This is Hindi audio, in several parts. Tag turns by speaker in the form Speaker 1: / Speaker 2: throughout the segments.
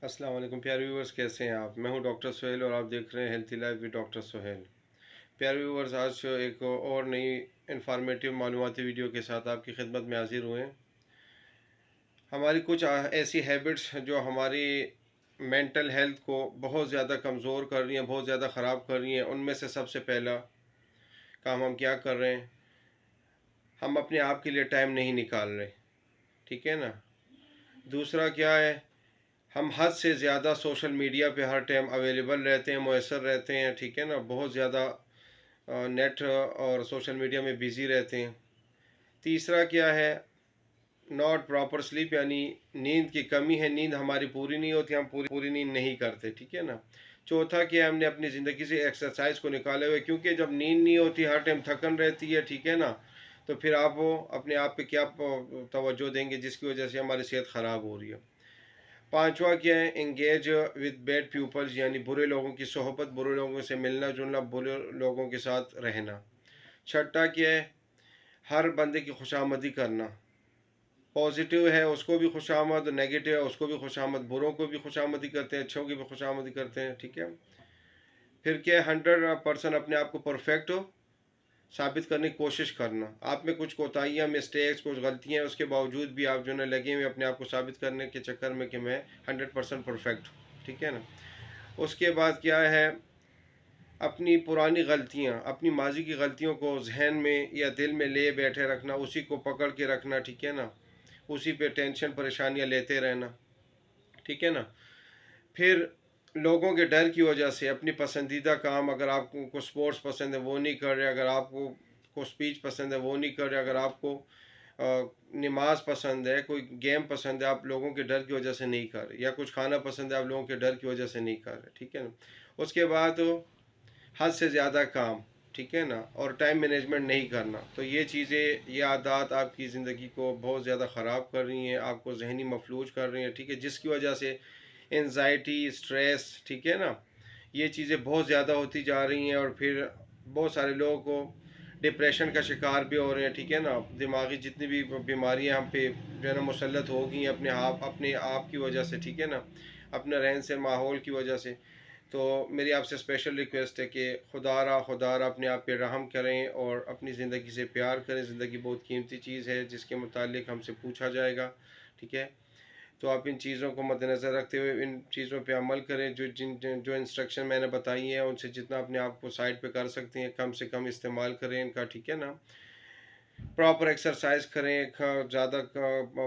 Speaker 1: अस्सलाम वालेकुम प्यारे व्यूवर्स, कैसे हैं आप। मैं हूं डॉक्टर सोहेल और आप देख रहे हैं healthy life with doctor Sohail. प्यारे व्यूवर्स, आज एक और नई इन्फॉर्मेटिव मालूमाती वीडियो के साथ आपकी खिदमत में हाजिर हुए हैं। हमारी कुछ ऐसी हैबिट्स जो हमारी मेंटल हेल्थ को बहुत ज़्यादा कमज़ोर कर रही हैं, बहुत ज़्यादा ख़राब कर रही हैं। उनमें से सबसे पहला काम हम क्या कर रहे हैं, हम अपने आप के लिए टाइम नहीं निकाल रहे। ठीक है ना। दूसरा क्या है, हम हद से ज़्यादा सोशल मीडिया पे हर टाइम अवेलेबल रहते हैं, मुयसर रहते हैं। ठीक है ना। बहुत ज़्यादा नेट और सोशल मीडिया में बिज़ी रहते हैं। तीसरा क्या है, नॉट प्रॉपर स्लीप, यानी नींद की कमी है, नींद हमारी पूरी नहीं होती, हम पूरी पूरी नींद नहीं करते। ठीक है ना। चौथा क्या है, हमने अपनी ज़िंदगी से एक्सरसाइज को निकाले हुए, क्योंकि जब नींद नहीं होती, हर टाइम थकन रहती है। ठीक है ना। तो फिर आप वो अपने आप पे क्या तवज्जो देंगे, जिसकी वजह से हमारी सेहत ख़राब हो रही है। पांचवा क्या है, एंगेज विद बैड पीपल्स, यानी बुरे लोगों की सोहबत, बुरे लोगों से मिलना जुलना, बुरे लोगों के साथ रहना। छठा क्या है, हर बंदे की खुशामदी करना। पॉजिटिव है उसको भी खुशामद, नेगेटिव है उसको भी खुशामद, बुरों को भी खुशामदी करते हैं, अच्छों की भी खुशामदी करते हैं। ठीक है। फिर क्या है, 100% अपने आप को परफेक्ट हो साबित करने की कोशिश करना। आप में कुछ कोताहियाँ, मिस्टेक्स, कुछ गलतियाँ, उसके बावजूद भी आप जो है लगे हुए अपने आप को साबित करने के चक्कर में कि मैं 100% परफेक्ट हूँ। ठीक है ना। उसके बाद क्या है, अपनी पुरानी गलतियाँ, अपनी माजी की गलतियों को जहन में या दिल में ले बैठे रखना, उसी को पकड़ के रखना। ठीक है ना। उसी पे टेंशन परेशानियाँ लेते रहना। ठीक है ना। फिर लोगों के डर की वजह से अपनी पसंदीदा काम, अगर आपको को स्पोर्ट्स पसंद है वो नहीं कर रहे, अगर आपको को स्पीच पसंद है वो नहीं कर रहे, अगर आपको नमाज पसंद है, कोई गेम पसंद है, आप लोगों के डर की वजह से नहीं कर रहे, या कुछ खाना पसंद है, आप लोगों के डर की वजह से नहीं कर रहे। ठीक है ना। उसके बाद हद से ज़्यादा काम, ठीक है ना, और टाइम मैनेजमेंट नहीं करना। तो ये चीज़ें, ये आदत आपकी ज़िंदगी को बहुत ज़्यादा ख़राब कर रही हैं, आपको जहनी मफलूज कर रही हैं। ठीक है। जिसकी वजह से एनजाइटी, स्ट्रेस, ठीक है ना, ये चीज़ें बहुत ज़्यादा होती जा रही हैं, और फिर बहुत सारे लोगों को डिप्रेशन का शिकार भी हो रहे हैं। ठीक है ना। दिमागी जितनी भी बीमारियां हम पे जो है ना मुसल्लत हो गई हैं अपने आप की वजह से। ठीक है ना। अपने रहन सहन माहौल की वजह से। तो मेरी आपसे स्पेशल रिक्वेस्ट है कि खुदारा अपने आप पे रहम करें और अपनी ज़िंदगी से प्यार करें। ज़िंदगी बहुत कीमती चीज़ है जिसके मुतालिक हमसे पूछा जाएगा। ठीक है। तो आप इन चीज़ों को मद्देनज़र रखते हुए इन चीज़ों पे अमल करें। जो इंस्ट्रक्शन मैंने बताई हैं उनसे जितना अपने आप को साइड पे कर सकते हैं, कम से कम इस्तेमाल करें इनका। ठीक है ना। प्रॉपर एक्सरसाइज करें, ज़्यादा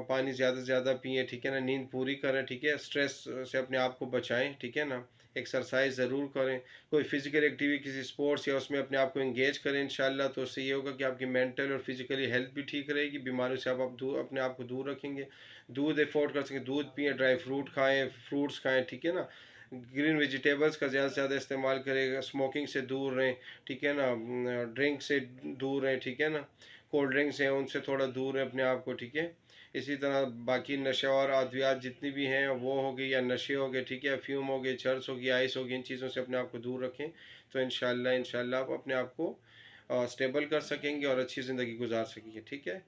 Speaker 1: पानी ज़्यादा से ज़्यादा पिएँ। ठीक है ना। नींद पूरी करें। ठीक है। स्ट्रेस से अपने आप को बचाएं। ठीक है ना। एक्सरसाइज ज़रूर करें, कोई फिजिकल एक्टिविटी, किसी स्पोर्ट्स या उसमें अपने आप को एंगेज करें इंशाल्लाह। तो उससे ये होगा कि आपकी मेंटल और फिजिकली हेल्थ भी ठीक रहेगी, बीमारियों से आप दूर, अपने आप को दूर रखेंगे। दूध अफोर्ड कर सकें, दूध पिएँ, ड्राई फ्रूट खाएँ, फ्रूट्स खाएँ। ठीक है ना। ग्रीन वेजिटेबल्स का ज़्यादा से ज़्यादा इस्तेमाल करें, स्मोकिंग से दूर रहें। ठीक है ना। ड्रिंक से दूर रहें। ठीक है ना। कोल्ड ड्रिंक्स हैं उनसे थोड़ा दूर है अपने आप को। ठीक है। इसी तरह बाकी नशे और अद्वियात जितनी भी हैं, वो हो गई या नशे हो गए, ठीक है, अफ्यूम हो गए, चर्स हो गई, आइस हो गई, इन चीज़ों से अपने आप को दूर रखें। तो इंशाल्लाह आप अपने आप को स्टेबल कर सकेंगे और अच्छी ज़िंदगी गुजार सकेंगे। ठीक है।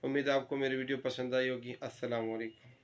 Speaker 1: उम्मीद है आपको मेरी वीडियो पसंद आई होगी। अस्सलाम वालेकुम।